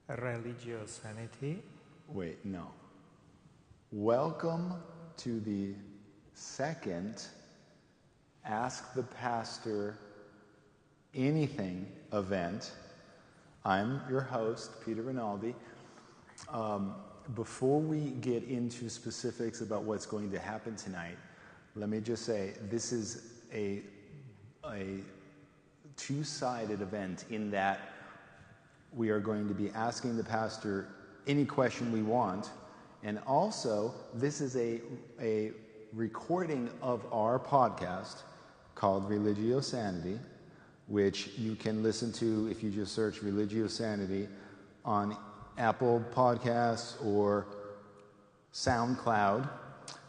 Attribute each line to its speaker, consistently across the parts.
Speaker 1: Religiosanity.
Speaker 2: Wait, no. Welcome to the second Ask the Pastor Anything event. I'm your host, Peter Rinaldi. Before we get into specifics about what's going to happen tonight, let me just say this is a two-sided event in that we are going to be asking the pastor any question we want, and also this is a recording of our podcast called Religiosanity, which you can listen to if you just search Religiosanity on Apple Podcasts or SoundCloud.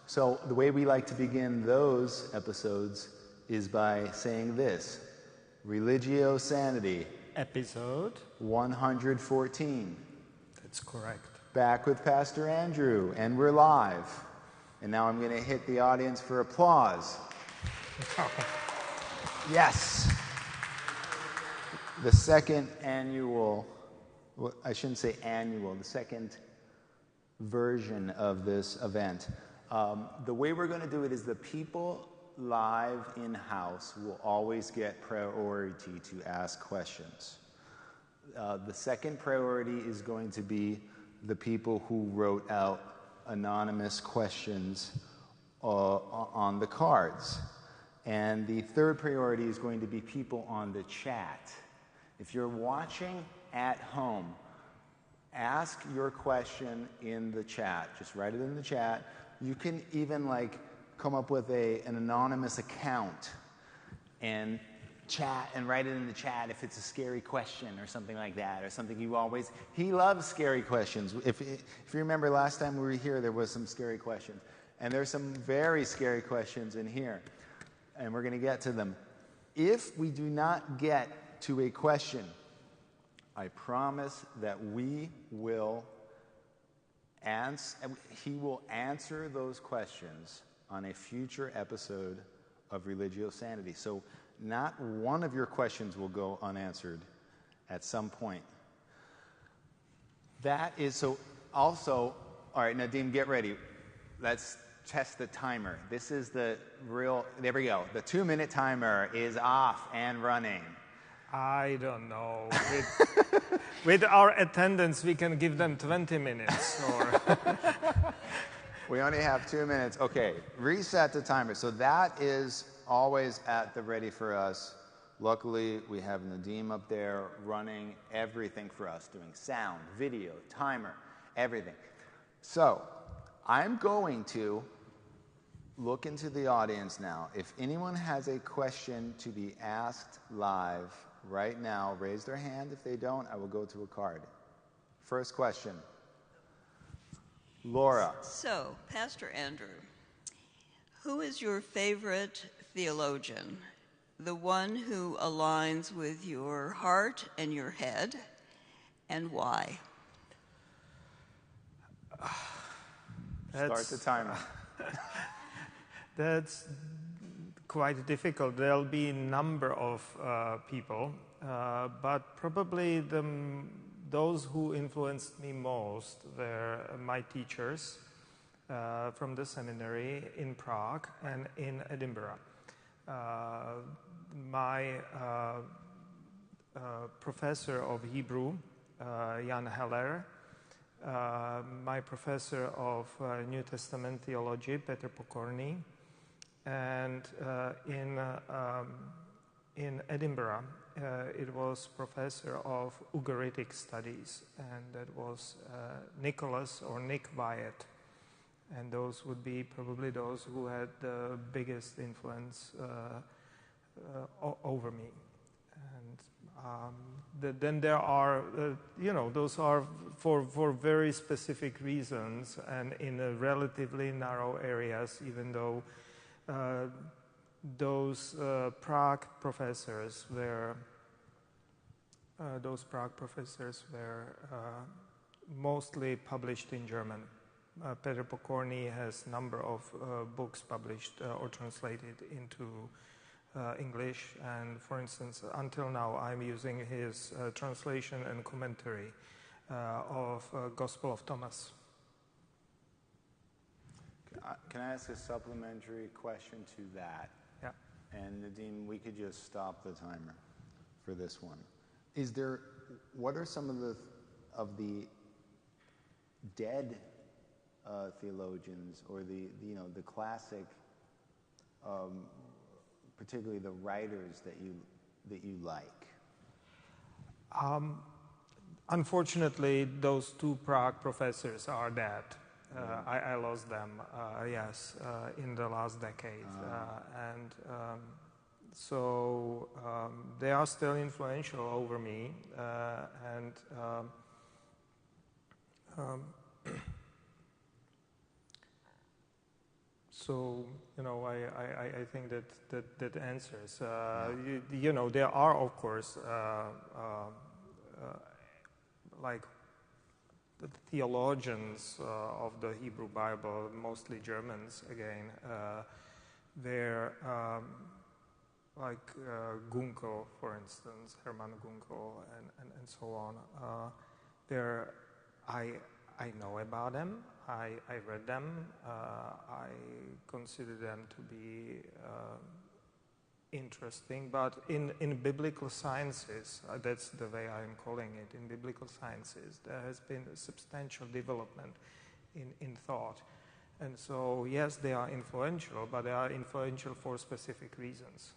Speaker 2: So the way we like to begin those episodes is by saying this: Religiosanity.
Speaker 1: Episode
Speaker 2: 114.
Speaker 1: That's correct.
Speaker 2: Back with Pastor Andrew, and we're live. And now I'm going to hit the audience for applause. Yes. The second annual, well, I shouldn't say annual, the second version of this event. The way we're going to do it is the people live in-house will always get priority to ask questions. The second priority is going to be the people who wrote out anonymous questions on the cards. And the third priority is going to be people on the chat. If you're watching at home, ask your question in the chat. Just write it in the chat. You can even come up with an anonymous account and chat and write it in the chat if it's a scary question or something like that, or something you always... He loves scary questions. If you remember last time we were here, there was some scary questions. And there's some very scary questions in here. And we're going to get to them. If we do not get to a question, I promise that he will answer those questions on a future episode of Religiosanity. So not one of your questions will go unanswered at some point. That is so. Also, all right, Nadim, get ready. Let's test the timer. This is the real, there we go. The 2-minute timer is off and running.
Speaker 1: I don't know. With our attendance, we can give them 20 minutes. Or
Speaker 2: We only have 2 minutes. Okay, reset the timer. So that is always at the ready for us. Luckily, we have Nadim up there running everything for us, doing sound, video, timer, everything. So I'm going to look into the audience now. If anyone has a question to be asked live right now, raise their hand. If they don't, I will go to a card. First question. Laura.
Speaker 3: So, Pastor Andrew, who is your favorite theologian? The one who aligns with your heart and your head, and why?
Speaker 2: Start the timer.
Speaker 1: That's quite difficult. There'll be a number of people, but probably those who influenced me most were my teachers from the seminary in Prague and in Edinburgh. My professor of Hebrew, Jan Heller, my professor of New Testament theology, Petr Pokorný, and in Edinburgh, it was professor of Ugaritic studies, and that was Nicholas or Nick Wyatt. And those would be probably those who had the biggest influence over me. And then there are, those are for very specific reasons and in a relatively narrow areas, even though those Prague professors were mostly published in German. Petr Pokorný has a number of books published or translated into English, and for instance, until now I'm using his translation and commentary of Gospel of Thomas.
Speaker 2: Can I ask a supplementary question to that?
Speaker 1: Yeah.
Speaker 2: And Nadine, we could just stop the timer for this one. What are some of the dead theologians, or the classic, particularly the writers that you like?
Speaker 1: Unfortunately, those two Prague professors are dead. I lost them, in the last decade. So they are still influential over me. So, I think that answers. There are, of course, like the theologians of the Hebrew Bible, mostly Germans again, they're like Gunkel, for instance, Hermann Gunkel, and so on. I know about them. I read them. I consider them to be interesting, but in biblical sciences, that's the way I'm calling it, in biblical sciences, there has been a substantial development in thought. And so, yes, they are influential, but they are influential for specific reasons.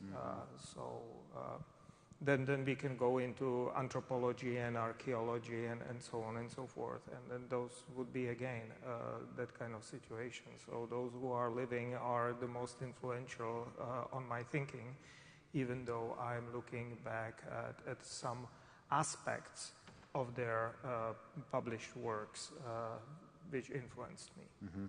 Speaker 1: Then we can go into anthropology and archaeology and so on and so forth. And then those would be, again, that kind of situation. So those who are living are the most influential on my thinking, even though I'm looking back at some aspects of their published works which influenced me.
Speaker 2: Mm-hmm.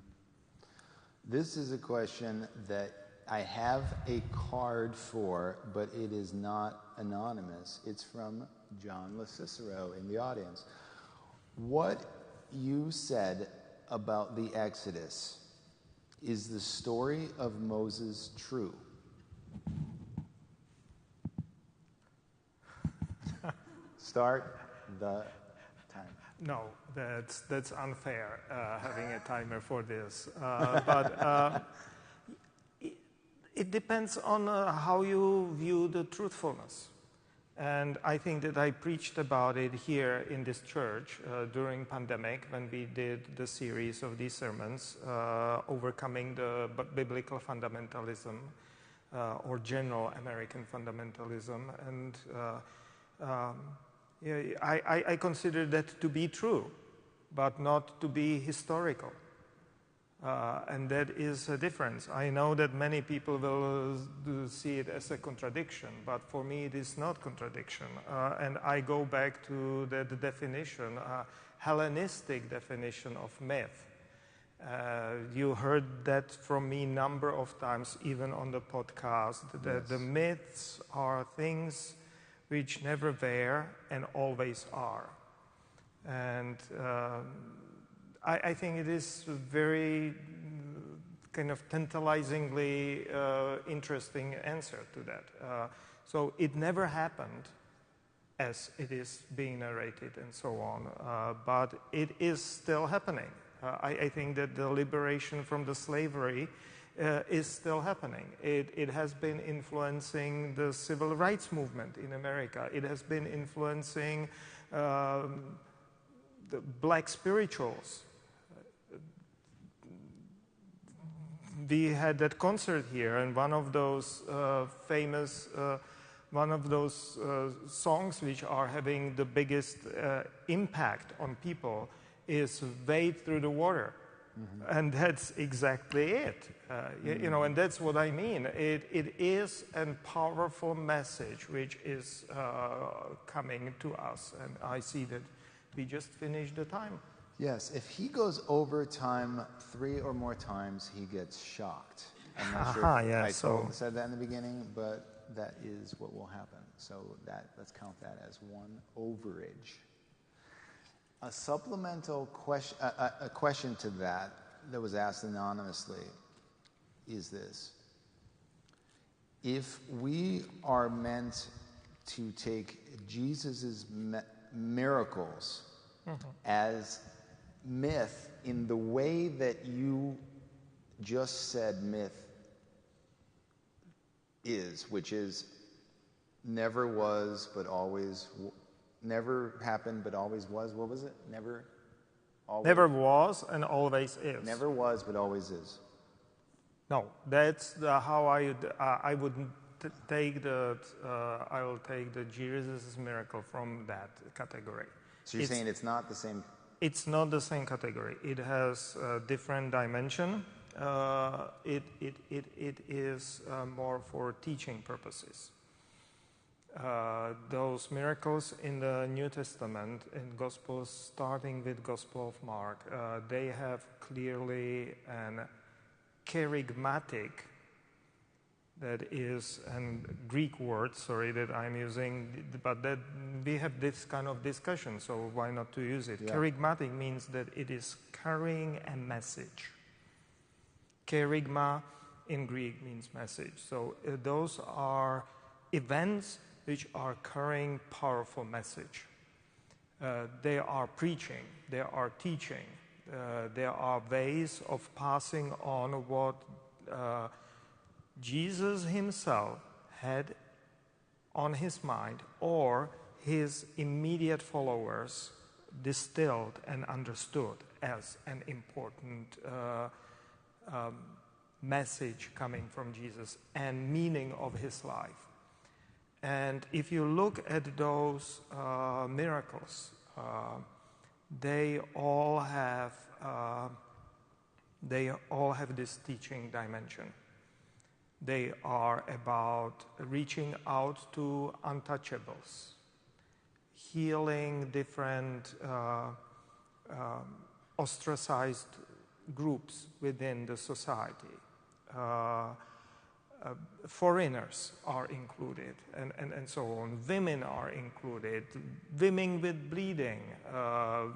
Speaker 2: This is a question that I have a card for, but it is not anonymous. It's from John LaCicero in the audience. What you said about the Exodus, is the story of Moses true? Start the time.
Speaker 1: No, that's unfair, having a timer for this. But it depends on how you view the truthfulness. And I think that I preached about it here in this church during pandemic, when we did the series of these sermons, overcoming the biblical fundamentalism or general American fundamentalism. And I consider that to be true, but not to be historical. And that is a difference. I know that many people will see it as a contradiction, but for me it is not contradiction. And I go back to the definition, Hellenistic definition of myth. You heard that from me a number of times, even on the podcast, that
Speaker 2: Yes.
Speaker 1: the myths are things which never were and always are. And I think it is very kind of tantalizingly interesting answer to that. So it never happened as it is being narrated and so on, but it is still happening. I think that the liberation from the slavery is still happening. It has been influencing the civil rights movement in America. It has been influencing the black spirituals. We had that concert here, and one of those famous, songs which are having the biggest impact on people is "Wade Through the Water." Mm-hmm. And that's exactly it. And that's what I mean. It is a powerful message which is coming to us, and I see that we just finished the time.
Speaker 2: Yes, if he goes over time 3 or more times, he gets shocked. I'm not sure if I said that in the beginning, but that is what will happen. So let's count that as one overage. A supplemental question, a question to that was asked anonymously is this: if we are meant to take Jesus' miracles as myth in the way that you just said myth is, which is never was but always, never happened but always was. What was it? Never, always.
Speaker 1: Never was and always is.
Speaker 2: Never was but always is.
Speaker 1: No, that's how I would take the I will take the Jesus' miracle from that category.
Speaker 2: So you're saying it's not the same?
Speaker 1: It's not the same category. It has a different dimension. It is more for teaching purposes. Those miracles in the New Testament, in Gospels, starting with Gospel of Mark, they have clearly an charismatic, that is a Greek word, sorry, that I'm using, but that we have this kind of discussion, so why not to use it? Yeah. Charismatic means that it is carrying a message. Charisma in Greek means message. So those are events which are carrying powerful message. They are preaching, they are teaching, there are ways of passing on what Jesus himself had on his mind, or his immediate followers distilled and understood as an important message coming from Jesus and meaning of his life. And if you look at those miracles, they all have this teaching dimension. They are about reaching out to untouchables, healing different ostracized groups within the society. Foreigners are included, and so on. Women are included. Women with bleeding,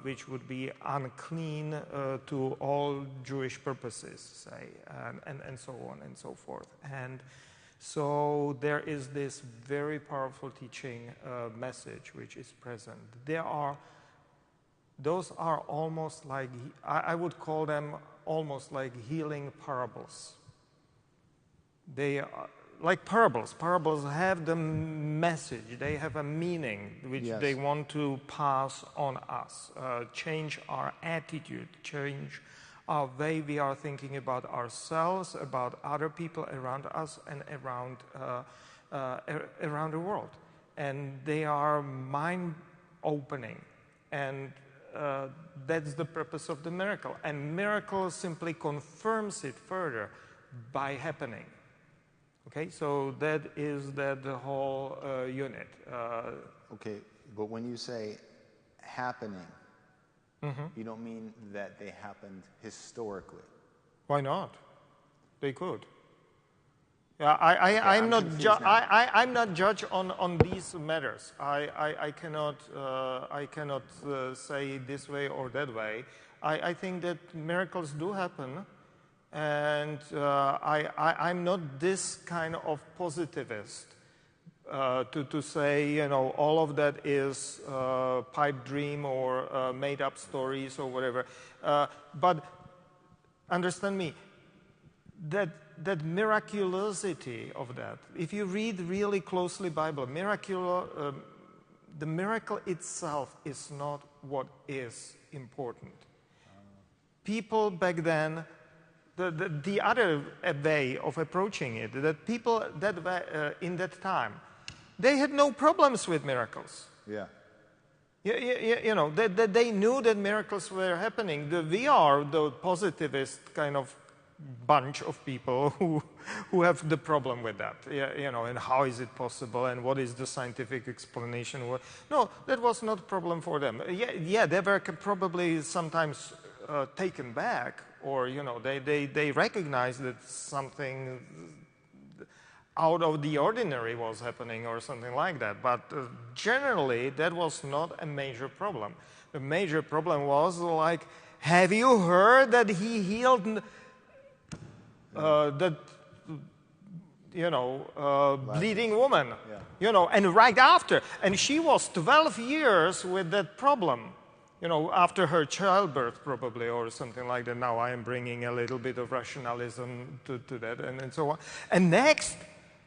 Speaker 1: which would be unclean to all Jewish purposes, say, and so on and so forth. And so there is this very powerful teaching message which is present. Those are almost like, I would call them almost like healing parables. They are like parables. Parables have the message. They have a meaning which
Speaker 2: yes.
Speaker 1: they want to pass on us, change our attitude, change our way we are thinking about ourselves, about other people around us, and around the world. And they are mind-opening. And that's the purpose of the miracle. And miracle simply confirms it further by happening. Okay, so that is the whole unit.
Speaker 2: Okay, but when you say happening, you don't mean that they happened historically.
Speaker 1: Why not? They could. Yeah, I'm not judge on these matters. I cannot say this way or that way. I think that miracles do happen. And I'm not this kind of positivist to say, all of that is pipe dream or made-up stories or whatever. But understand me, that miraculosity of that, if you read really closely Bible, the miracle itself is not what is important. People back then, the other way of approaching it, that people that in that time, they had no problems with miracles.
Speaker 2: Yeah.
Speaker 1: They knew that miracles were happening. We are the positivist kind of bunch of people who have the problem with that. And how is it possible, and what is the scientific explanation? No, that was not a problem for them. Yeah, they were probably sometimes taken back. Or, they recognized that something out of the ordinary was happening or something like that. But generally, that was not a major problem. The major problem was like, have you heard that he healed bleeding woman?
Speaker 2: Yeah.
Speaker 1: And right after. And she was 12 years with that problem. after her childbirth probably, or something like that. Now I am bringing a little bit of rationalism to that, and so on. And next,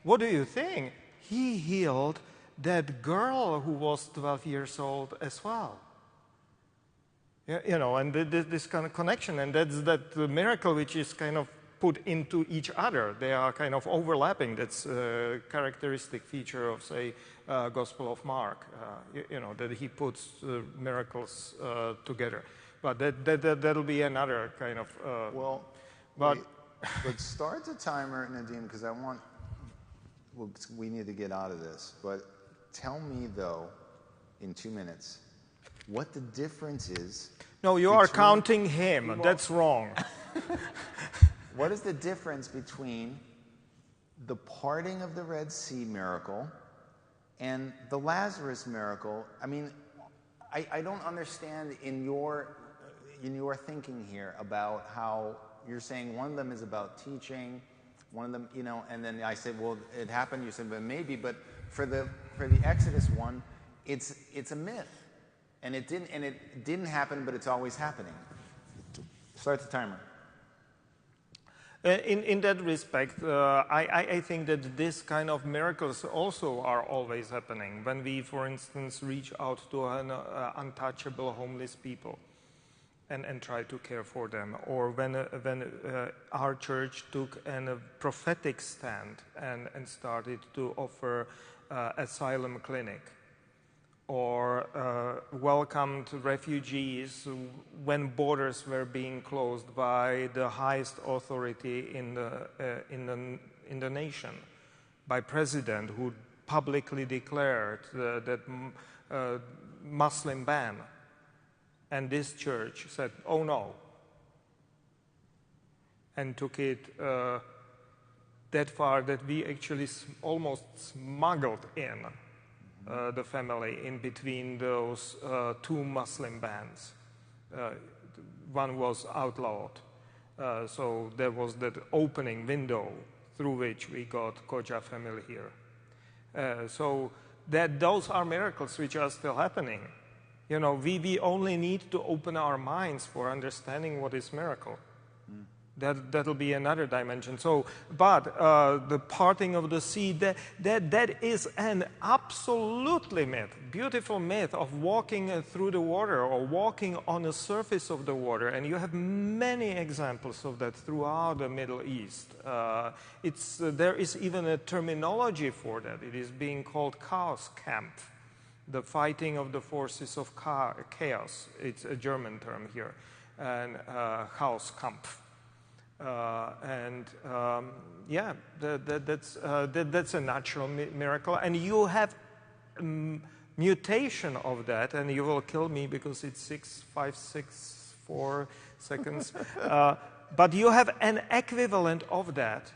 Speaker 1: what do you think? He healed that girl who was 12 years old as well. And this kind of connection, and that's that miracle which is kind of put into each other. They are kind of overlapping. That's a characteristic feature of, say, Gospel of Mark, that he puts miracles together. But that'll be another kind of...
Speaker 2: but start the timer, Nadim, because we need to get out of this. But tell me, though, in 2 minutes, what the difference is...
Speaker 1: No, you are counting him. That's wrong.
Speaker 2: What is the difference between the parting of the Red Sea miracle and the Lazarus miracle? I mean, I don't understand in your thinking here about how you're saying one of them is about teaching, one of them, and then I said, well, it happened. You said, well, maybe, but for the Exodus one, it's a myth, and it didn't happen, but it's always happening. Start the timer.
Speaker 1: In that respect, I think that this kind of miracles also are always happening. When we, for instance, reach out to untouchable homeless people and try to care for them, or when our church took a prophetic stand and started to offer asylum clinic, or welcomed refugees when borders were being closed by the highest authority in the nation, by president who publicly declared that Muslim ban, and this church said, "Oh no," and took it that far that we actually almost smuggled in the family in between those two Muslim bans. One was outlawed, so there was that opening window through which we got Koja family here. So those are miracles which are still happening. We only need to open our minds for understanding what is miracle. That'll be another dimension. But the parting of the sea, that is an absolutely beautiful myth of walking through the water or walking on the surface of the water. And you have many examples of that throughout the Middle East. There is even a terminology for that. It is being called chaos camp, the fighting of the forces of chaos. It's a German term here, and Chaoskampf. That's a natural miracle, and you have mutation of that, and you will kill me because it's 6, 5, 6, 4 seconds. But you have an equivalent of that,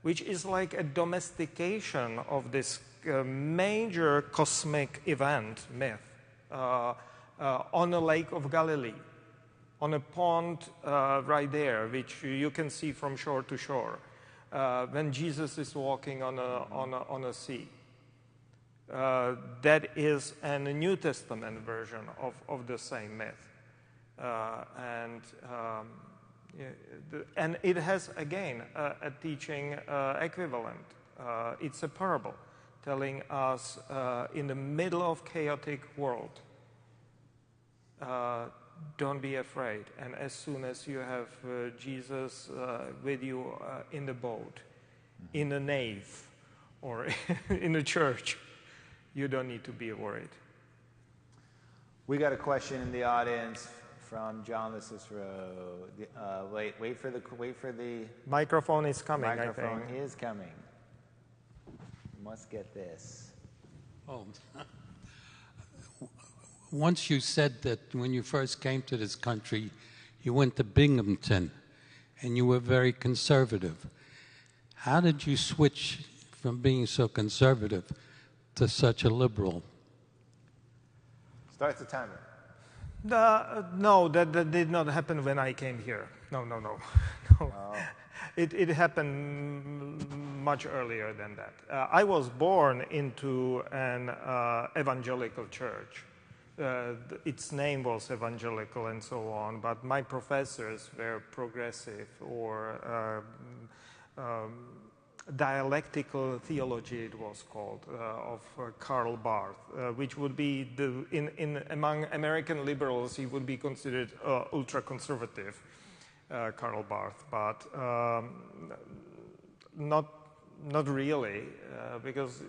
Speaker 1: which is like a domestication of this major cosmic event myth on the Lake of Galilee, on a pond right there, which you can see from shore to shore, when Jesus is walking on a sea. That is a New Testament version of the same myth. And it has, again, a teaching equivalent. It's a parable telling us in the middle of chaotic world, don't be afraid. And as soon as you have Jesus with you in the boat, in a nave, or in a church, you don't need to be worried.
Speaker 2: We got a question in the audience from John the Cicero. Wait for the
Speaker 1: microphone is coming.
Speaker 2: Microphone
Speaker 1: I think
Speaker 2: is coming. You must get this.
Speaker 4: Oh. Once you said that when you first came to this country, you went to Binghamton, and you were very conservative. How did you switch from being so conservative to such a liberal?
Speaker 2: Start the timer.
Speaker 1: No, that did not happen when I came here. No. Oh. It happened much earlier than that. I was born into an evangelical church. its name was evangelical and so on, but my professors were progressive or dialectical theology, it was called, of Karl Barth, which would be among American liberals, he would be considered ultra-conservative, Karl Barth, but not really, because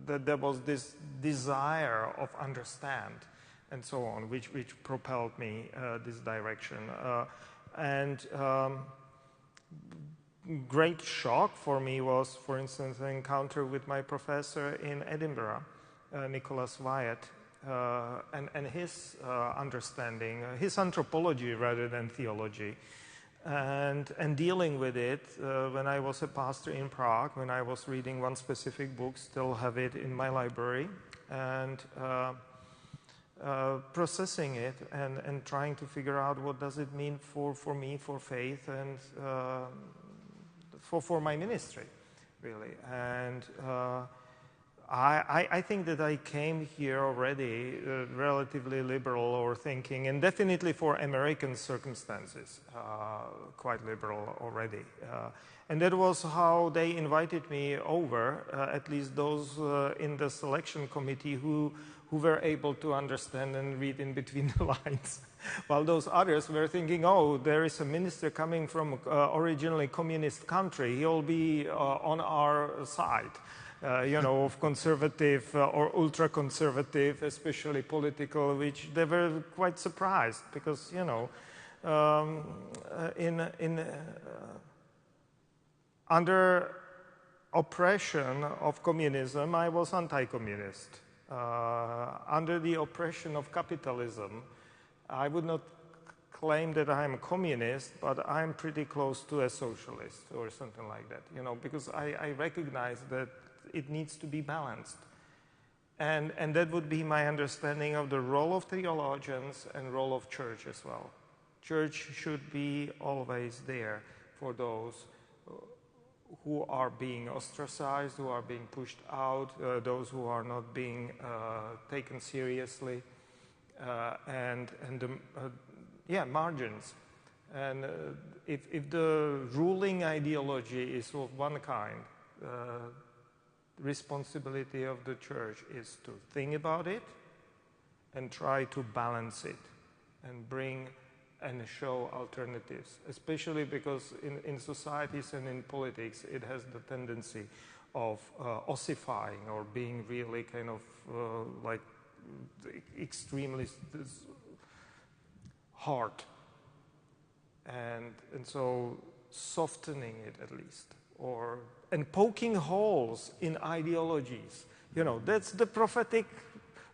Speaker 1: there was this desire of understand and so on, which propelled me this direction. Great shock for me was, for instance, an encounter with my professor in Edinburgh, Nicholas Wyatt, and his understanding, his anthropology rather than theology, and dealing with it when I was a pastor in Prague, when I was reading one specific book, still have it in my library, and processing it and trying to figure out what does it mean for me, for faith, and for my ministry, really. And I think that I came here already relatively liberal or thinking, and definitely for American circumstances, quite liberal already. And that was how they invited me over, at least those in the selection committee who were able to understand and read in between the lines, while those others were thinking, oh, there is a minister coming from originally communist country, he'll be on our side. Of conservative or ultra-conservative, especially political, which they were quite surprised because, under oppression of communism, I was anti-communist. Under the oppression of capitalism, I would not claim that I'm a communist, but I'm pretty close to a socialist or something like that, because I recognize that it needs to be balanced. And that would be my understanding of the role of theologians and role of church as well. Church should be always there for those who are being ostracized, who are being pushed out, those who are not being taken seriously, and margins. And if the ruling ideology is of one kind, responsibility of the church is to think about it and try to balance it and bring and show alternatives, especially because in societies and in politics it has the tendency of ossifying or being really kind of like extremely hard, and so softening it at least, and poking holes in ideologies. That's the prophetic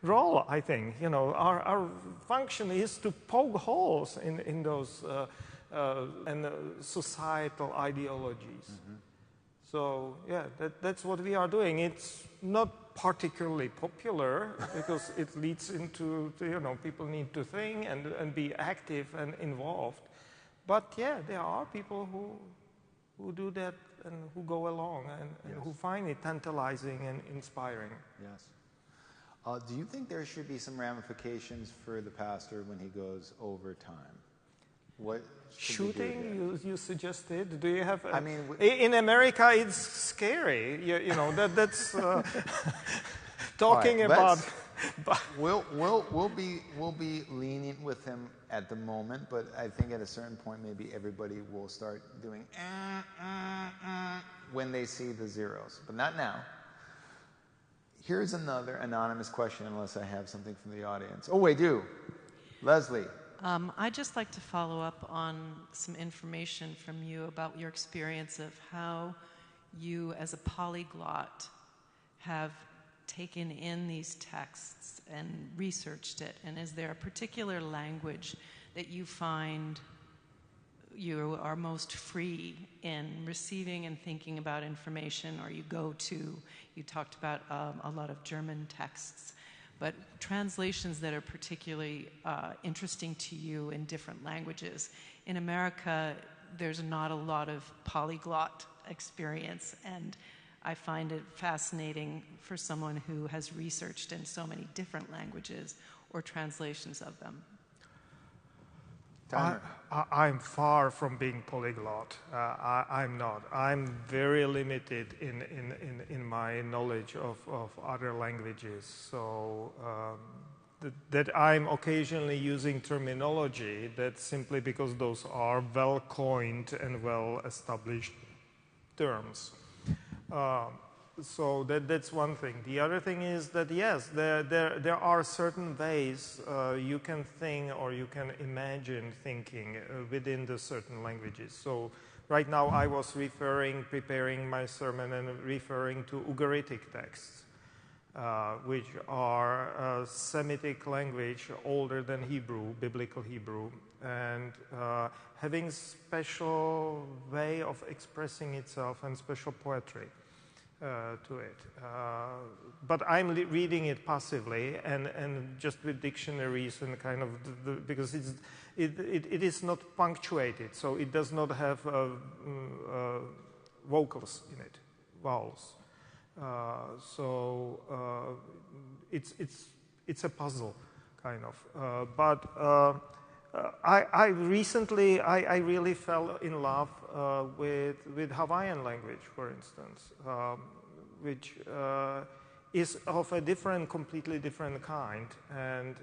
Speaker 1: role, I think. Our function is to poke holes in those societal ideologies. Mm-hmm. So, that's what we are doing. It's not particularly popular because it leads into, people need to think and be active and involved. But, there are people who do that and who go along and who find it tantalizing and inspiring.
Speaker 2: Yes. Do you think there should be some ramifications for the pastor when he goes overtime? What
Speaker 1: shooting you suggested? Do you have? In America, it's scary. That's talking about.
Speaker 2: We'll be lenient with him at the moment, but I think at a certain point, maybe everybody will start doing when they see the zeros, but not now. Here's another anonymous question, unless I have something from the audience. Oh, I do. Leslie.
Speaker 5: I'd just like to follow up on some information from you about your experience of how you, as a polyglot, have taken in these texts and researched it. And is there a particular language that you find you are most free in receiving and thinking about information, or you talked about a lot of German texts, but translations that are particularly interesting to you in different languages? In America, there's not a lot of polyglot experience, and I find it fascinating for someone who has researched in so many different languages or translations of them.
Speaker 1: I'm far from being polyglot. I'm not. I'm very limited in my knowledge of other languages. So that I'm occasionally using terminology, that's simply because those are well-coined and well-established terms. So that's one thing. The other thing is that, yes, there are certain ways you can think or you can imagine thinking within the certain languages. So right now I was preparing my sermon and referring to Ugaritic texts, which are a Semitic language older than Hebrew, biblical Hebrew, and having special way of expressing itself and special poetry to it. But I'm reading it passively and just with dictionaries and kind of, because it is not punctuated, so it does not have vocals in it, vowels. So it's a puzzle, kind of. But I recently really fell in love with Hawaiian language, for instance, which is of a completely different kind, and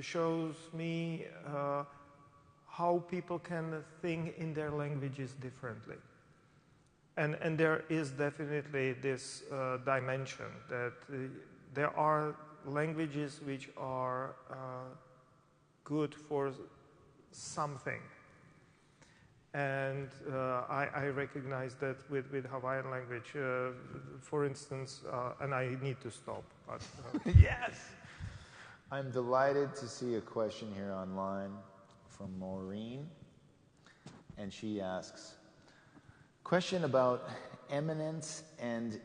Speaker 1: shows me how people can think in their languages differently. And there is definitely this dimension that there are languages which are good for something. And I recognize that with Hawaiian language, for instance, and I need to stop. But,
Speaker 2: Yes! I'm delighted to see a question here online from Maureen. And she asks, question about eminence and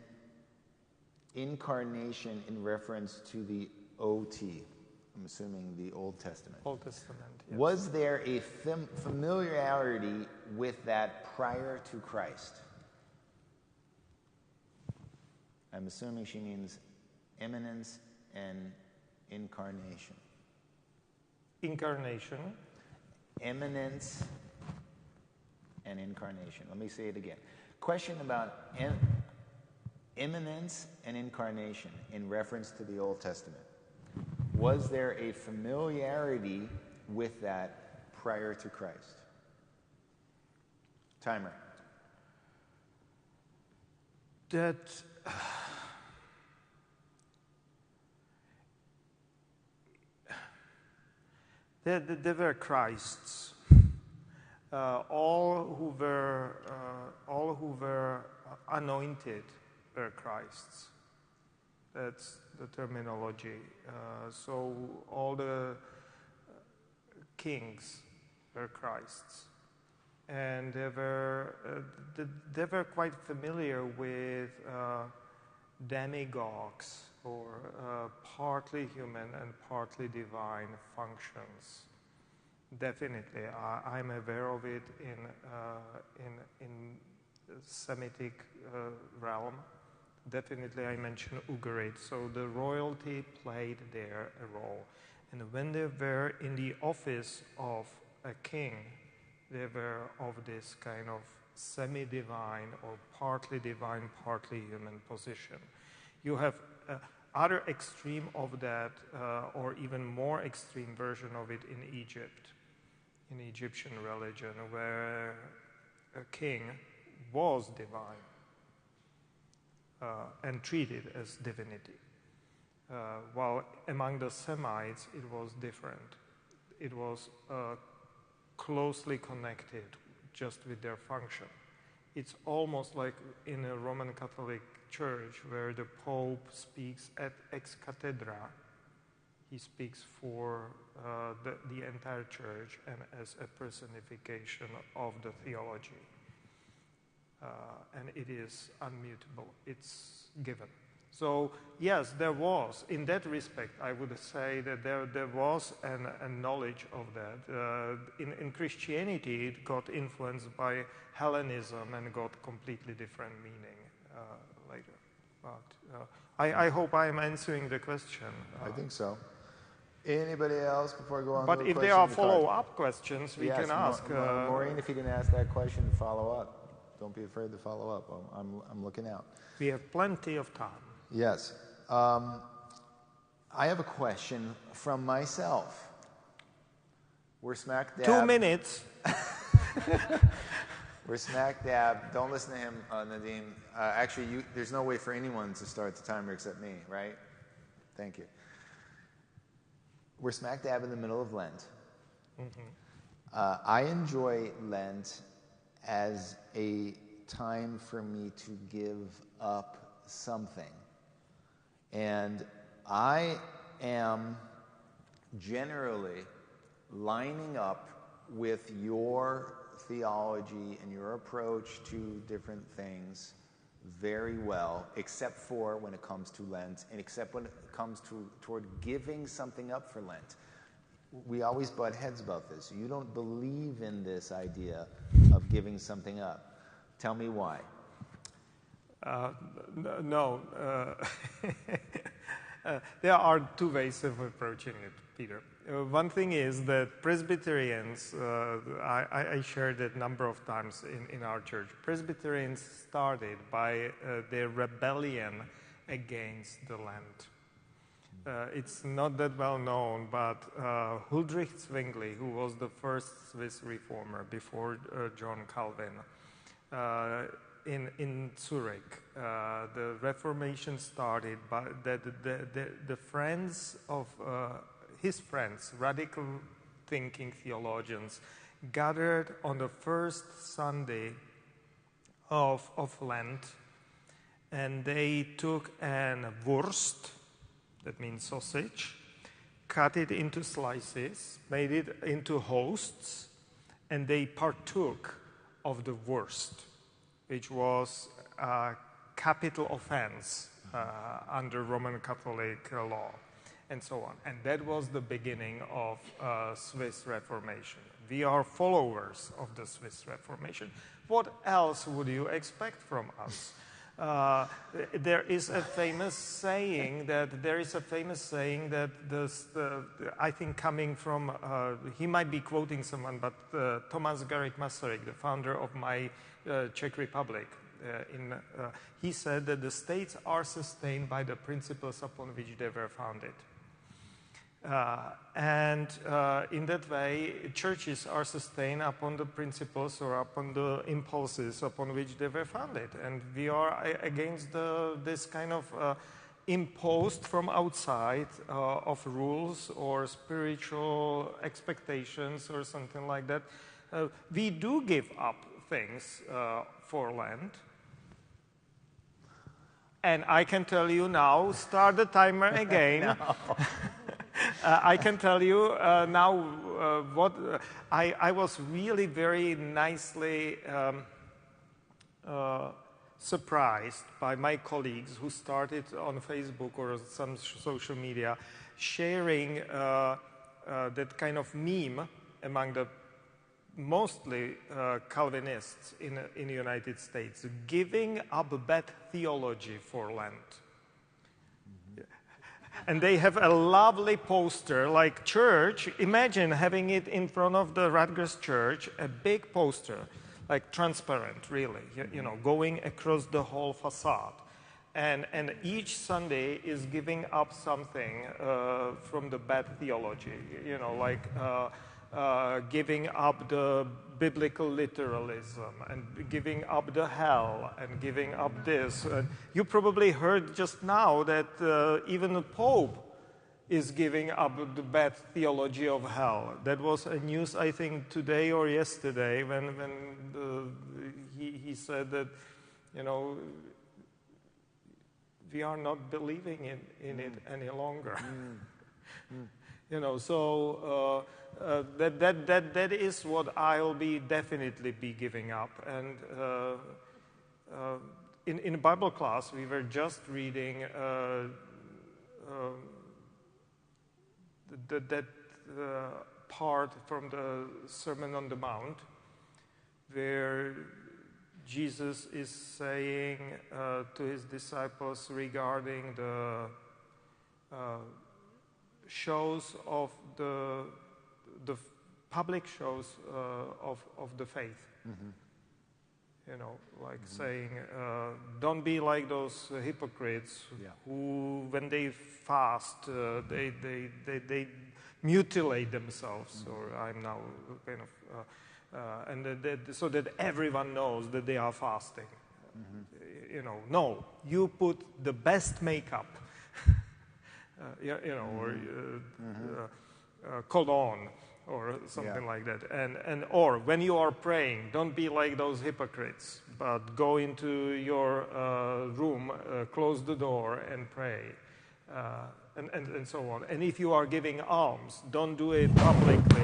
Speaker 2: incarnation in reference to the OT. I'm assuming the Old Testament.
Speaker 1: Old Testament, yes.
Speaker 2: Was there a familiarity with that prior to Christ? I'm assuming she means eminence and incarnation.
Speaker 1: Incarnation.
Speaker 2: Eminence and incarnation. Let me say it again. Question about eminence and incarnation in reference to the Old Testament. Was there a familiarity with that prior to Christ? Timer.
Speaker 1: That there were Christs. All who were anointed were Christs. That's the terminology. So all the kings were Christs, and they were quite familiar with demigods, or partly human and partly divine functions. Definitely, I'm aware of it in Semitic realm. Definitely, I mentioned Ugarit. So the royalty played there a role. And when they were in the office of a king, they were of this kind of semi-divine or partly divine, partly human position. You have other extreme of that, or even more extreme version of it in Egypt, in Egyptian religion, where a king was divine. And treated as divinity. While among the Semites, it was different. It was closely connected just with their function. It's almost like in a Roman Catholic Church where the Pope speaks at ex cathedra. He speaks for the entire church and as a personification of the theology. And it is unmutable. It's given. So yes, there was. In that respect, I would say that there was a knowledge of that. In Christianity, it got influenced by Hellenism and got completely different meaning later. But I hope I am answering the question.
Speaker 2: I think so. Anybody else before I go on?
Speaker 1: But if there are follow-up questions, we can ask.
Speaker 2: Maureen, if you can ask that question, follow up. Don't be afraid to follow up. I'm looking out.
Speaker 1: We have plenty of time.
Speaker 2: Yes. I have a question from myself. We're smack dab.
Speaker 1: 2 minutes.
Speaker 2: We're smack dab. Don't listen to him, Nadim. Actually, there's no way for anyone to start the timer except me, right? Thank you. We're smack dab in the middle of Lent. Mm-hmm. I enjoy Lent as a time for me to give up something. And I am generally lining up with your theology and your approach to different things very well, except for when it comes to Lent, and except when it comes toward giving something up for Lent. We always butt heads about this. You don't believe in this idea of giving something up. Tell me why.
Speaker 1: No. There are two ways of approaching it, Peter. One thing is that Presbyterians, I shared it a number of times in our church, Presbyterians started by their rebellion against the Lent. It's not that well known, but Huldrych Zwingli, who was the first Swiss reformer before John Calvin, in Zurich, the Reformation started by the friends of his friends, radical thinking theologians, gathered on the first Sunday of Lent, and they took an Wurst, that means sausage, cut it into slices, made it into hosts, and they partook of the Wurst, which was a capital offense under Roman Catholic law, and so on. And that was the beginning of Swiss Reformation. We are followers of the Swiss Reformation. What else would you expect from us? There is a famous saying that I think coming from, he might be quoting someone, but Thomas Garrick Masaryk, the founder of my Czech Republic, he said that the states are sustained by the principles upon which they were founded. And in that way, churches are sustained upon the principles or upon the impulses upon which they were founded. And we are against this kind of imposed from outside of rules or spiritual expectations or something like that. We do give up things for Lent. And I can tell you now, start the timer again. I can tell you now what I was really very nicely surprised by my colleagues who started on Facebook or some social media sharing that kind of meme among the mostly Calvinists in the United States, giving up bad theology for Lent. And they have a lovely poster, like church. Imagine having it in front of the Rutgers Church, a big poster, like transparent, really, you know, going across the whole facade. And each Sunday is giving up something from the bad theology, you know, like giving up the biblical literalism and giving up the hell and giving up this. You probably heard just now that even the Pope is giving up the bad theology of hell. That was a news, I think, today or yesterday when he said that, you know, we are not believing in it any longer. You know, so that is what I'll definitely be giving up, and in Bible class, we were just reading that part from the Sermon on the Mount, where Jesus is saying to his disciples regarding the shows of the public shows of the faith.
Speaker 2: Mm-hmm.
Speaker 1: You know, like saying, don't be like those hypocrites who, when they fast, they mutilate themselves. Or I'm now kind of, so that everyone knows that they are fasting. You know, no, you put the best makeup, or cologne, or something like that. Or when you are praying, don't be like those hypocrites, but go into your room, close the door and pray, and so on. And if you are giving alms, don't do it publicly.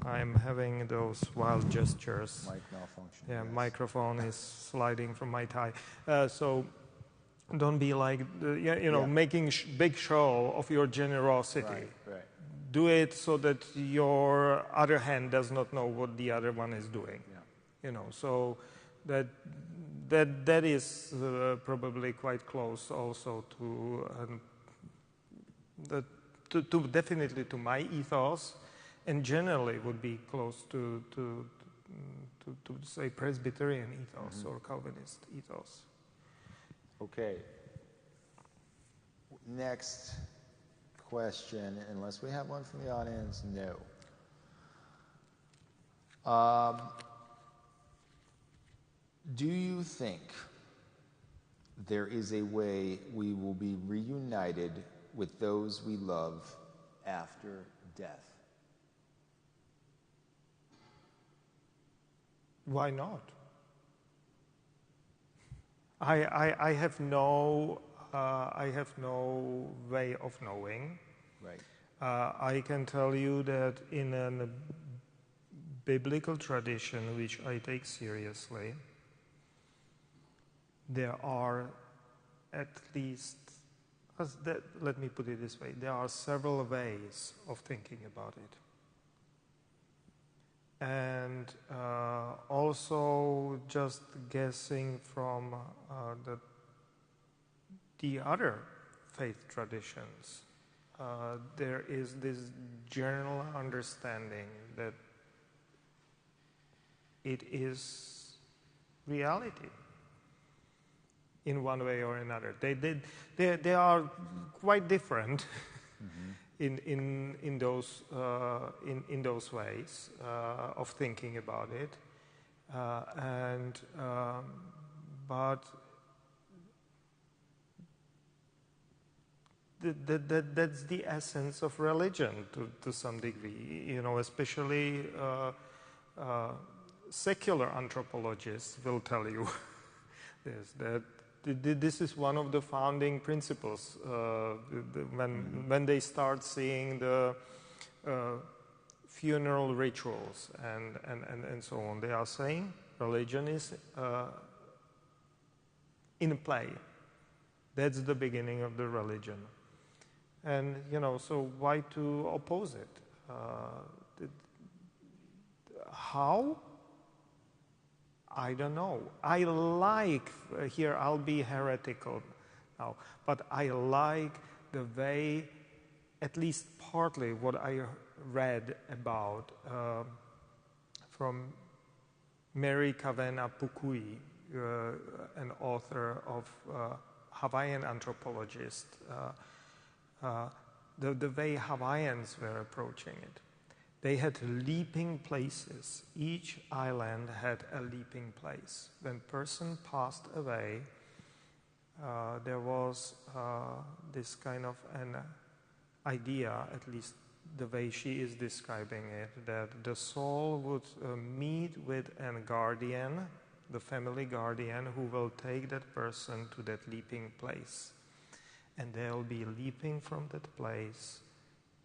Speaker 1: I'm having those wild gestures.
Speaker 2: Mic malfunction.
Speaker 1: Yeah,
Speaker 2: yes.
Speaker 1: Microphone is sliding from my tie. So don't be like, making big show of your generosity.
Speaker 2: Right.
Speaker 1: Do it so that your other hand does not know what the other one is doing.
Speaker 2: Yeah.
Speaker 1: So that is probably quite close also to definitely to my ethos, and generally would be close to say Presbyterian ethos or Calvinist ethos.
Speaker 2: Okay. Next question, unless we have one from the audience, no. Do you think there is a way we will be reunited with those we love after death?
Speaker 1: Why not? I have no way of knowing.
Speaker 2: Right.
Speaker 1: I can tell you that in a biblical tradition, which I take seriously, there are at least, let me put it this way, there are several ways of thinking about it. And also just guessing from the other faith traditions, there is this general understanding that it is reality in one way or another. They are quite different. In those ways of thinking about it, but that's the essence of religion to some degree. Especially secular anthropologists will tell you this, that this is one of the founding principles when they start seeing the funeral rituals and so on. They are saying religion is in play. That's the beginning of the religion. And, so why to oppose it? How? I don't know. I like, here I'll be heretical now, but I like the way, at least partly what I read about from Mary Kavena Pukui, an author of Hawaiian anthropologist, the way Hawaiians were approaching it. They had leaping places. Each island had a leaping place. When person passed away, there was this kind of an idea, at least the way she is describing it, that the soul would meet with a guardian, the family guardian, who will take that person to that leaping place. And they'll be leaping from that place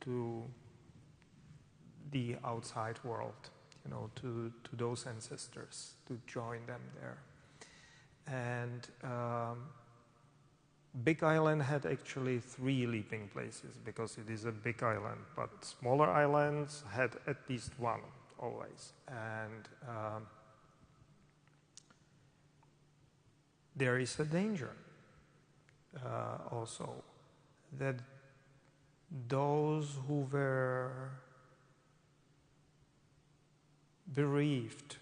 Speaker 1: to the outside world, to those ancestors, to join them there. And Big Island had actually 3 leaping places because it is a big island, but smaller islands had at least 1 always. And there is a danger also that those who were bereaved,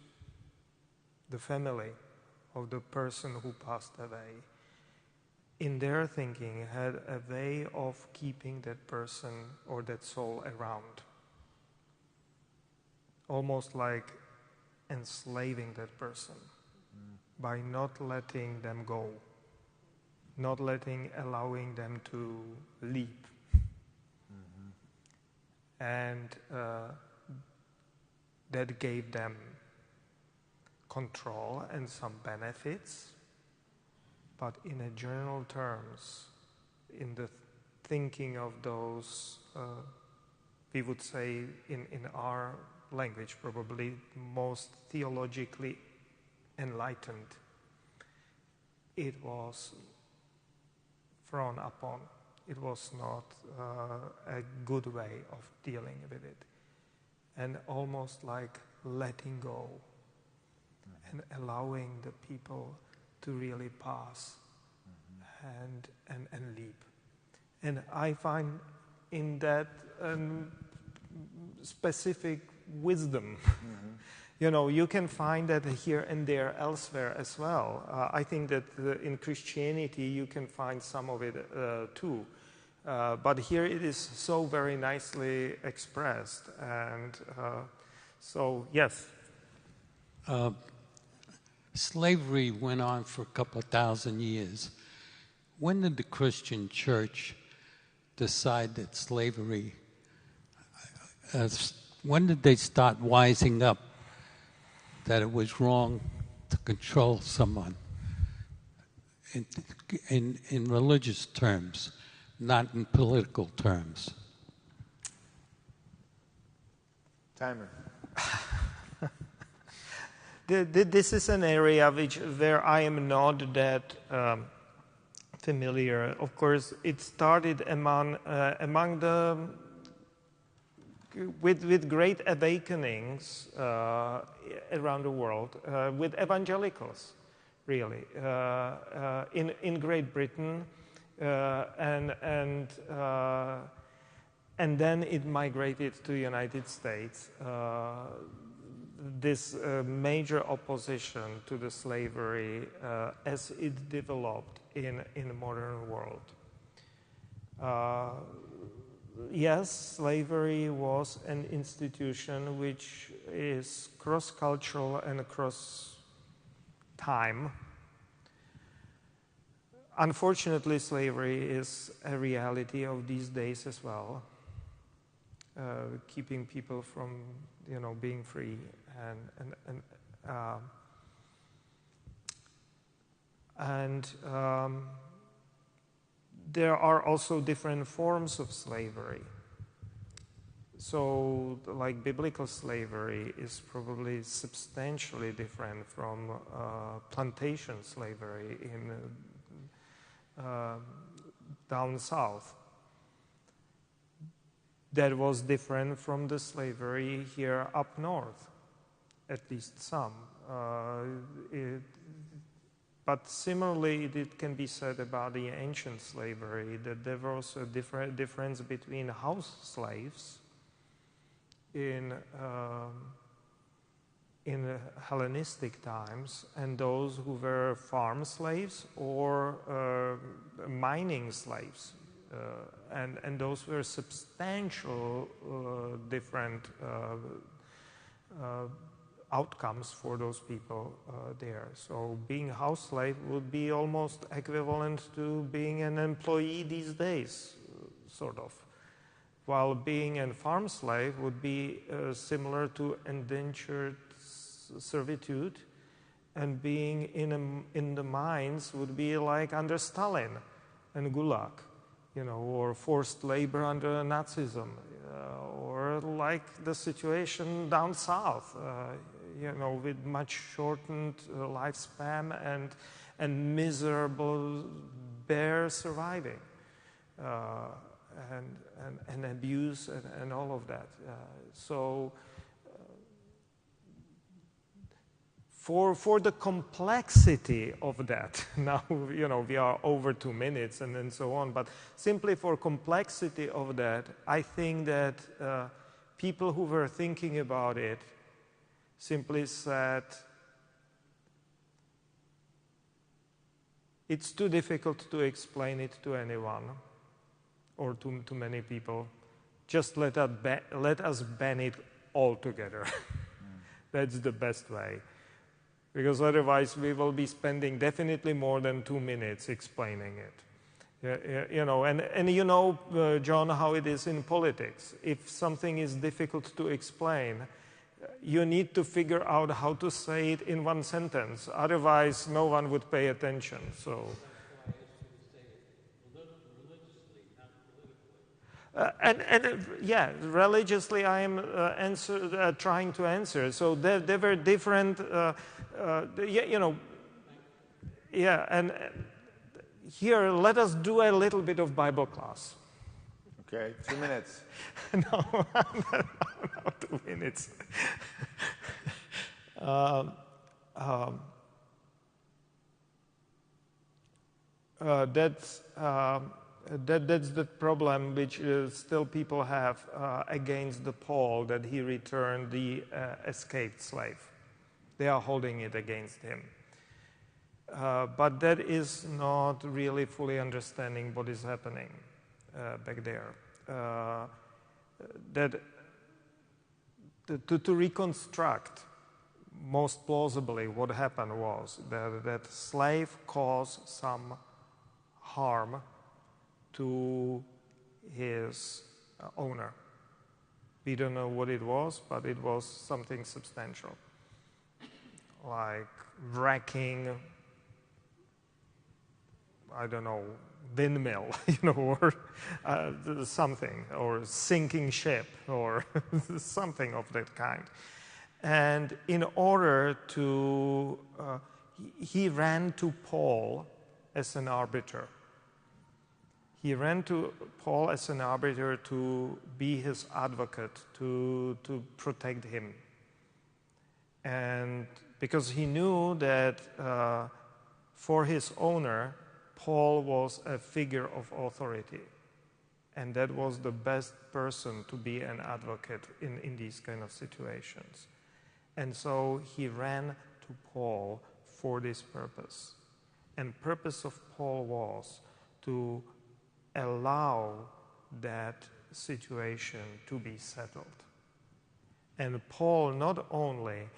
Speaker 1: the family of the person who passed away, in their thinking had a way of keeping that person or that soul around, almost like enslaving that person by not letting them go, not allowing them to leap. And that gave them control and some benefits, but in a general terms, in the thinking of those, we would say in our language probably most theologically enlightened, it was frowned upon. It was not a good way of dealing with it. And almost like letting go and allowing the people to really pass and leap. And I find in that specific wisdom. You can find that here and there elsewhere as well. I think that in Christianity you can find some of it too. But here it is so very nicely expressed. And so, yes.
Speaker 4: Slavery went on for a couple of thousand years. When did the Christian church decide that slavery, when did they start wising up that it was wrong to control someone in religious terms, not in political terms?
Speaker 2: Timer.
Speaker 1: This is an area where I am not that familiar. Of course, it started with great awakenings around the world, with evangelicals, really, in Great Britain, and then it migrated to the United States. This major opposition to the slavery as it developed in the modern world. Yes, slavery was an institution which is cross-cultural and cross-time. Unfortunately, slavery is a reality of these days as well, keeping people from, being free and there are also different forms of slavery. So, like biblical slavery is probably substantially different from plantation slavery in down south. That was different from the slavery here up north, at least some. But similarly, it can be said about the ancient slavery that there was a difference between house slaves in Hellenistic times and those who were farm slaves or mining slaves. And those were substantial different outcomes for those people there. So being a house slave would be almost equivalent to being an employee these days, sort of. While being a farm slave would be similar to indentured servitude, and being in the mines would be like under Stalin and Gulag, or forced labor under Nazism, or or like the situation down south, with much shortened lifespan and miserable, bare surviving, and abuse and all of that. For the complexity of that, now, we are over 2 minutes and so on, but simply for complexity of that, I think that people who were thinking about it simply said, it's too difficult to explain it to anyone or to many people. Just let us ban it altogether. That's the best way. Because otherwise we will be spending definitely more than 2 minutes explaining it. John, how it is in politics. If something is difficult to explain, you need to figure out how to say it in one sentence. Otherwise, no one would pay attention. So. Religiously, I am trying to answer. So there were different, and here, let us do a little bit of Bible class.
Speaker 2: Okay, 2 minutes.
Speaker 1: No, 2 minutes. That's the problem which still people have against the Paul, that he returned the escaped slave. They are holding it against him. But that is not really fully understanding what is happening back there. To reconstruct most plausibly what happened was that slave caused some harm to his owner. We don't know what it was, but it was something substantial, like wrecking, I don't know, windmill, or something, or sinking ship, or something of that kind. And in order to, he ran to Paul as an arbiter. He ran to Paul as an arbiter to be his advocate, to protect him. And because he knew that for his owner, Paul was a figure of authority. And that was the best person to be an advocate in these kind of situations. And so he ran to Paul for this purpose. And purpose of Paul was to allow that situation to be settled. And Paul not only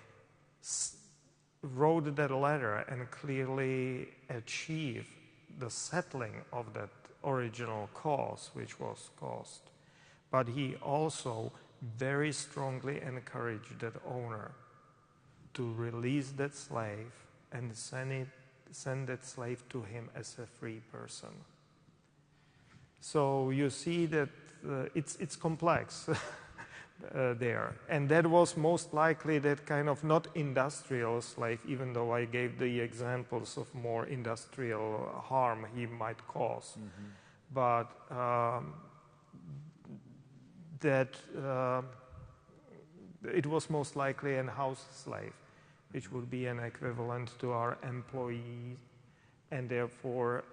Speaker 1: wrote that letter and clearly achieved the settling of that original cause which was caused, but he also very strongly encouraged that owner to release that slave and send that slave to him as a free person. So you see that it's complex there. And that was most likely that kind of not industrial slave, even though I gave the examples of more industrial harm he might cause. Mm-hmm. But it was most likely a house slave, which would be an equivalent to our employee, and therefore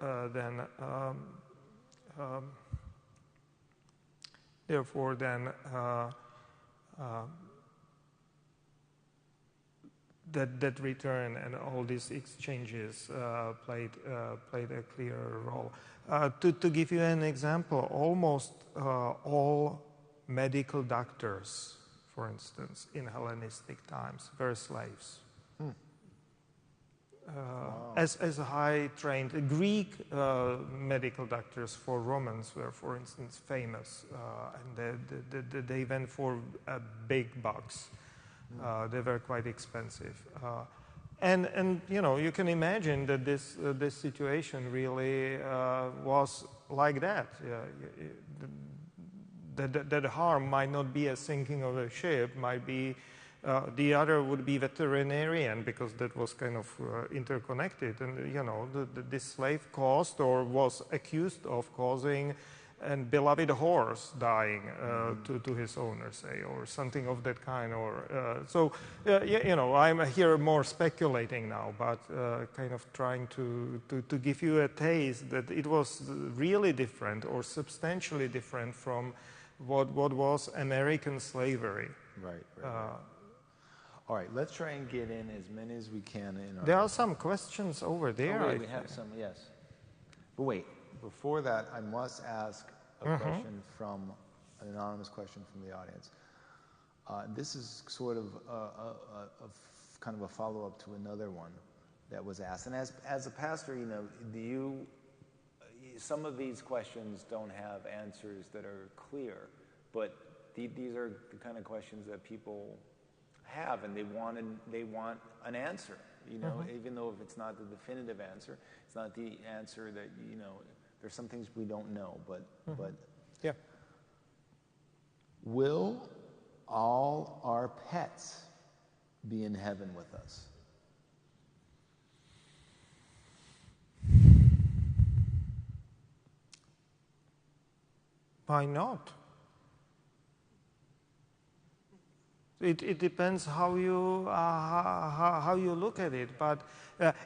Speaker 1: that return and all these exchanges played a clear role. To give you an example, almost all medical doctors, for instance, in Hellenistic times, were slaves. Wow. As high-trained Greek medical doctors for Romans were, for instance, famous, and they went for big bucks. They were quite expensive, and you can imagine that this situation really was like that. that harm might not be a sinking of a ship, might be the other would be veterinarian, because that was kind of interconnected. And, you know, this slave caused or was accused of causing a beloved horse dying to his owner, say, or something of that kind. Or you know, I'm here more speculating now, but kind of trying to give you a taste that it was really different or substantially different from what was American slavery.
Speaker 2: Right. All right, let's try and get in as many as we can.
Speaker 1: There are some questions over there.
Speaker 2: Oh, wait, we have some, yes. But wait, before that, I must ask a question from an anonymous question from the audience. This is sort of kind of a follow-up to another one that was asked. And as a pastor, you know, some of these questions don't have answers that are clear, but these are the kind of questions that people have, and they want an answer, you know, even though if it's not the definitive answer, it's not the answer that, you know, there's some things we don't know, but
Speaker 1: yeah.
Speaker 2: Will all our pets be in heaven with us?
Speaker 1: Why not? It depends how you look at it, but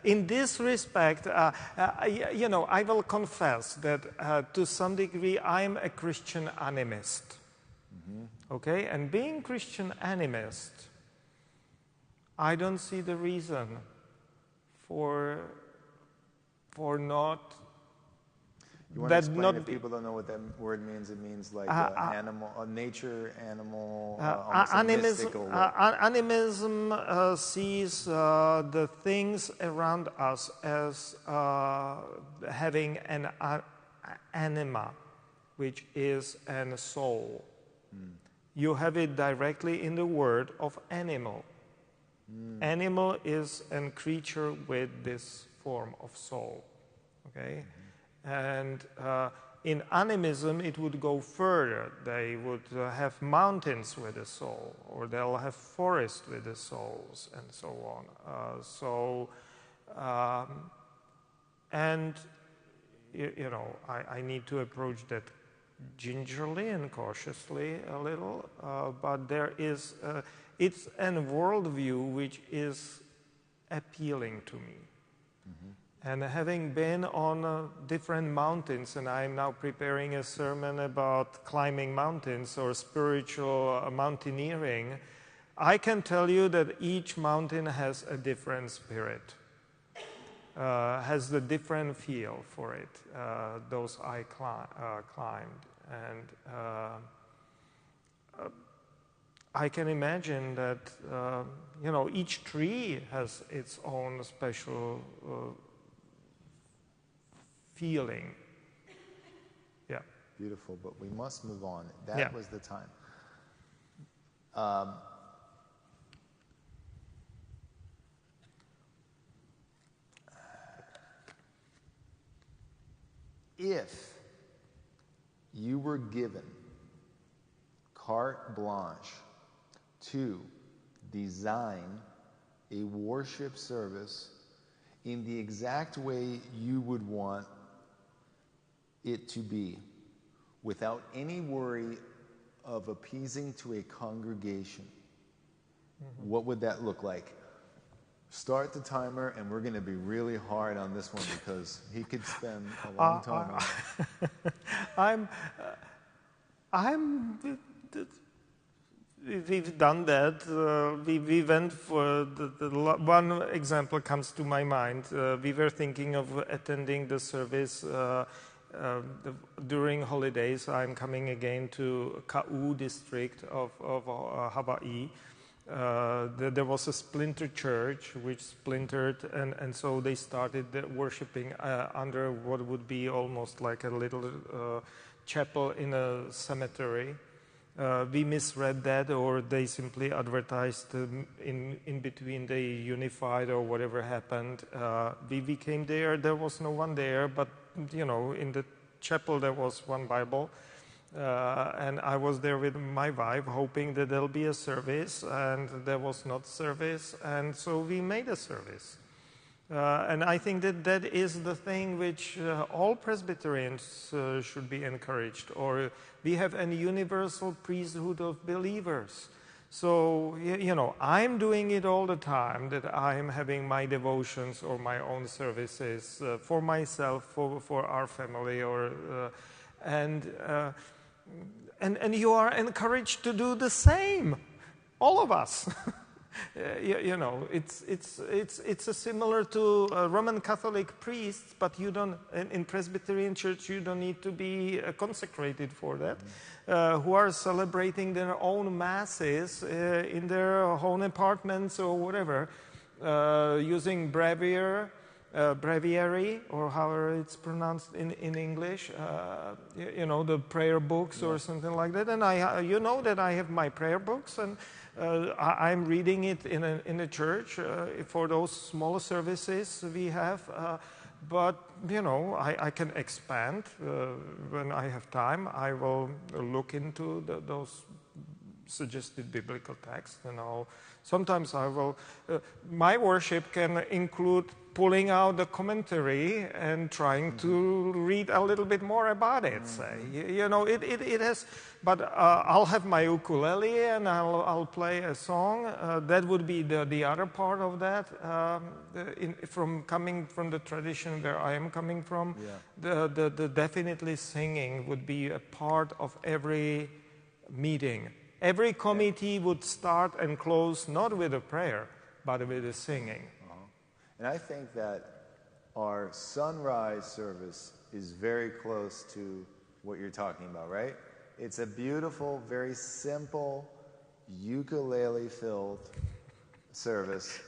Speaker 1: in this respect, you know, I will confess that to some degree I'm a Christian animist. Okay, and being Christian animist, I don't see the reason for not.
Speaker 2: You want to explain if people don't know what that word means? It means like animal, nature, animal,
Speaker 1: animism. Animism sees the things around us as having an anima, which is a soul. You have it directly in the word of animal. Animal is a creature with this form of soul. Okay. And in animism, it would go further. They would have mountains with a soul, or they'll have forests with the souls, and so on. And, you know, I need to approach that gingerly and cautiously a little, but there is, it's a worldview which is appealing to me. And having been on different mountains, and I'm now preparing a sermon about climbing mountains or spiritual mountaineering, I can tell you that each mountain has a different spirit, has a different feel for it, those I climbed. And I can imagine that, you know, each tree has its own special feeling. Yeah.
Speaker 2: Beautiful, but we must move on. That
Speaker 1: Yeah.
Speaker 2: was the time. If you were given carte blanche to design a worship service in the exact way you would want it to be, without any worry of appeasing to a congregation, what would that look like? Start the timer, and we're going to be really hard on this one because he could spend a long time on it.
Speaker 1: We've done that. We went for the one example comes to my mind. We were thinking of attending the service during holidays. I'm coming again to Ka'u district of Hawaii. There was a splinter church which splintered, and so they started worshiping under what would be almost like a little chapel in a cemetery. We misread that, or they simply advertised in between they unified or whatever happened. We came there was no one there, but you know, in the chapel there was one Bible, And I was there with my wife, hoping that there'll be a service, and there was not service, and so we made a service. And I think that that is the thing which all Presbyterians should be encouraged, or we have a universal priesthood of believers. So, you know, I'm doing it all the time, that I'm having my devotions or my own services for myself, for our family, and you are encouraged to do the same, all of us. You know, it's similar to Roman Catholic priests, but you don't, in Presbyterian Church, you don't need to be consecrated for that, who are celebrating their own masses in their own apartments or whatever, using breviary, or however it's pronounced in English, you know, the prayer books or something like that. And you know that I have my prayer books, and I'm reading it in a church for those smaller services we have. But, you know, I can expand. When I have time, I will look into those suggested biblical texts, and sometimes I will. My worship can include pulling out the commentary and trying to read a little bit more about it. Say, you know, it has. But I'll have my ukulele and I'll play a song. That would be the other part of that. Coming from the tradition where I am coming from, the definitely singing would be a part of every meeting. Every committee would start and close not with a prayer, but with a singing.
Speaker 2: And I think that our sunrise service is very close to what you're talking about, right? It's a beautiful, very simple, ukulele-filled service.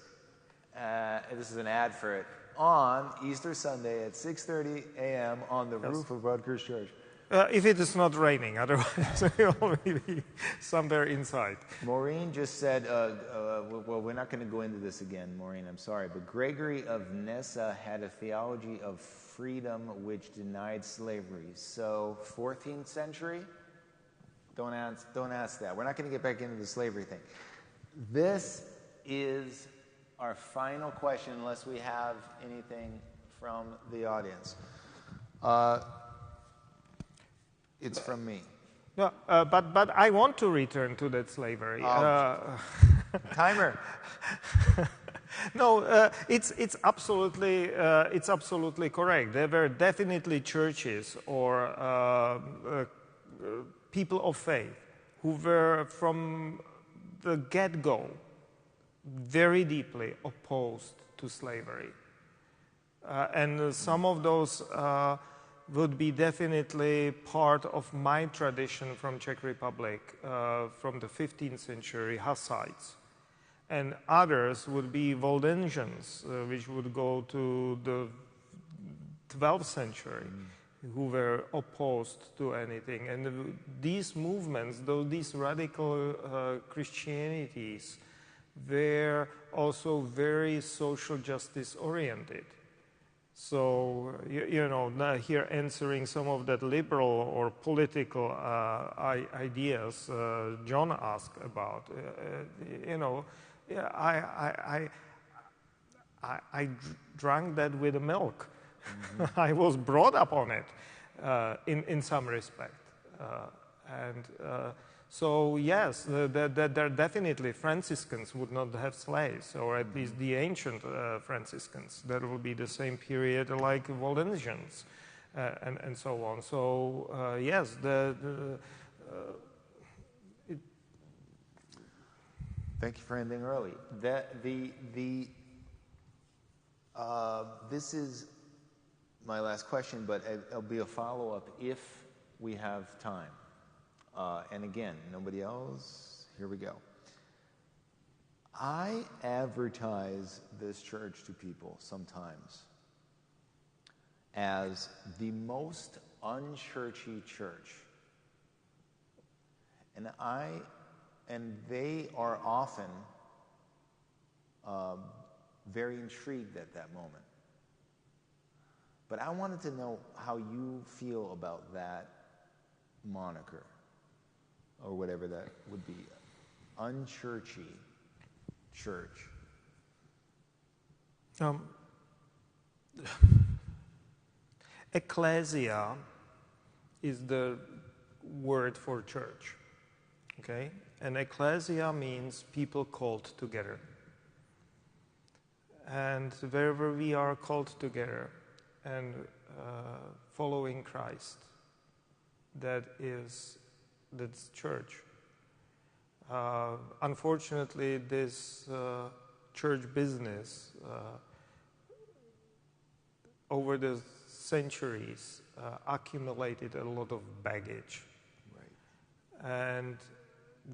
Speaker 2: This is an ad for it. On Easter Sunday at 6:30 a.m. on the roof of Rutgers Church.
Speaker 1: If it is not raining, otherwise we'll be somewhere inside.
Speaker 2: Maureen just said, well, we're not going to go into this again, Maureen, I'm sorry, but Gregory of Nyssa had a theology of freedom which denied slavery. So, 14th century? Don't ask that. We're not going to get back into the slavery thing. This is our final question, unless we have anything from the audience. It's from me.
Speaker 1: No, but I want to return to that slavery.
Speaker 2: Timer.
Speaker 1: No, it's absolutely correct. There were definitely churches or people of faith who were from the get-go very deeply opposed to slavery, and some of those would be definitely part of my tradition from Czech Republic, from the 15th century Hasites. And others would be Waldensians, which would go to the 12th century, who were opposed to anything. And these movements, these radical Christianities, were also very social justice oriented. So, you know, here answering some of that liberal or political ideas John asked about, you know, I drank that with the milk. Mm-hmm. I was brought up on it in some respect. So yes, there definitely Franciscans would not have slaves, or at least the ancient Franciscans. That will be the same period like Waldensians and so on. So yes,
Speaker 2: Thank you for ending early. This is my last question, but it'll be a follow-up if we have time. And again, nobody else? Here we go. I advertise this church to people sometimes as the most unchurchy church. And they are often very intrigued at that moment. But I wanted to know how you feel about that moniker, or whatever that would be. Unchurchy church.
Speaker 1: Ecclesia is the word for church, okay? And ecclesia means people called together. And wherever we are called together and following Christ, that's church. Unfortunately, this church business over the centuries accumulated a lot of baggage.
Speaker 2: Right.
Speaker 1: And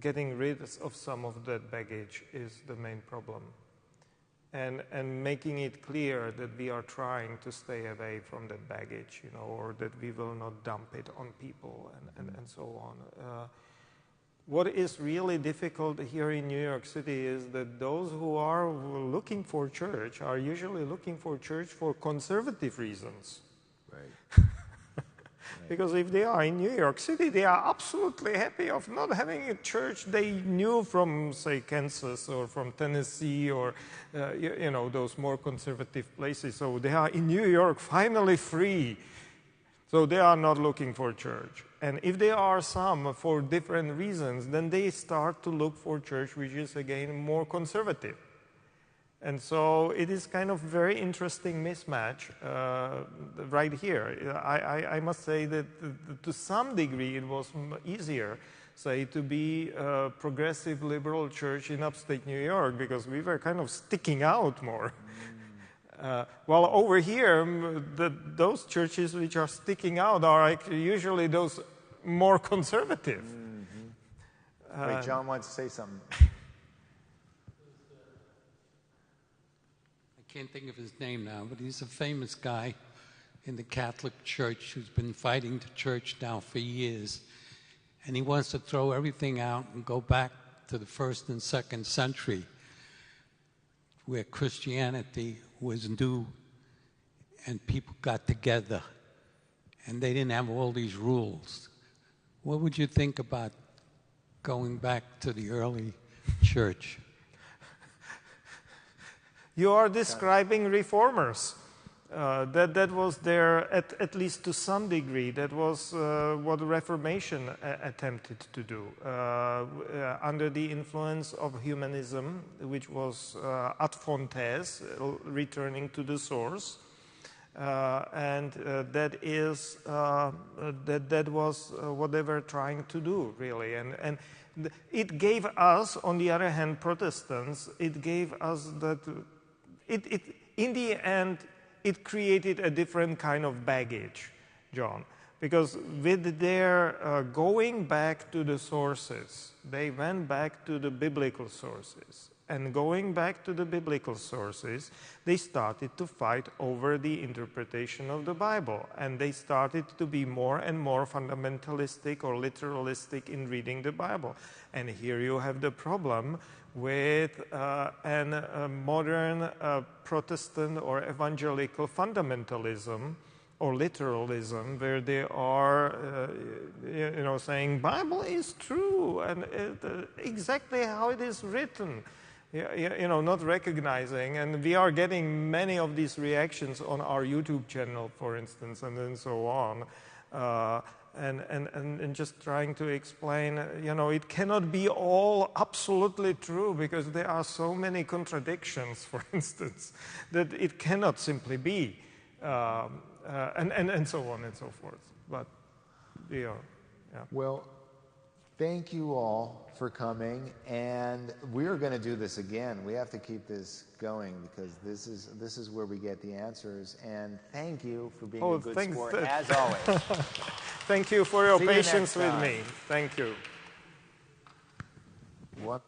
Speaker 1: getting rid of some of that baggage is the main problem. And making it clear that we are trying to stay away from that baggage, or that we will not dump it on people and so on. What is really difficult here in New York City is that those who are looking for church are usually looking for church for conservative reasons.
Speaker 2: Right.
Speaker 1: Because if they are in New York City, they are absolutely happy of not having a church they knew from, say, Kansas or from Tennessee or, those more conservative places. So they are in New York finally free. So they are not looking for church. And if there are some for different reasons, then they start to look for church which is, again, more conservative. And so it is kind of very interesting mismatch right here. I must say that to some degree it was easier, say, to be a progressive liberal church in upstate New York because we were kind of sticking out more. While over here, those churches which are sticking out are usually those more conservative.
Speaker 2: Mm-hmm. Wait, John wants to say something.
Speaker 4: I can't think of his name now, but he's a famous guy in the Catholic Church who's been fighting the church now for years. And he wants to throw everything out and go back to the 1st and 2nd century where Christianity was new and people got together and they didn't have all these rules. What would you think about going back to the early church?
Speaker 1: You are describing reformers. That was there, at least to some degree. That was what the Reformation attempted to do. Under the influence of humanism, which was ad fontes, returning to the source. And that was what they were trying to do, really. And it gave us, on the other hand, Protestants, it gave us that... in the end, it created a different kind of baggage, John, because with their going back to the sources, they went back to the biblical sources. And going back to the biblical sources, they started to fight over the interpretation of the Bible. And they started to be more and more fundamentalistic or literalistic in reading the Bible. And here you have the problem with a modern Protestant or evangelical fundamentalism or literalism, where they are, saying Bible is true and exactly how it is written, not recognizing. And we are getting many of these reactions on our YouTube channel, for instance, and so on. And just trying to explain, it cannot be all absolutely true because there are so many contradictions, for instance, that it cannot simply be, and so on and so forth. But, yeah.
Speaker 2: Well, thank you all for coming, and we're going to do this again. We have to keep this going because this is where we get the answers. And thank you for being a good sport, as always.
Speaker 1: Thank you for your patience with me. Thank you.
Speaker 2: What?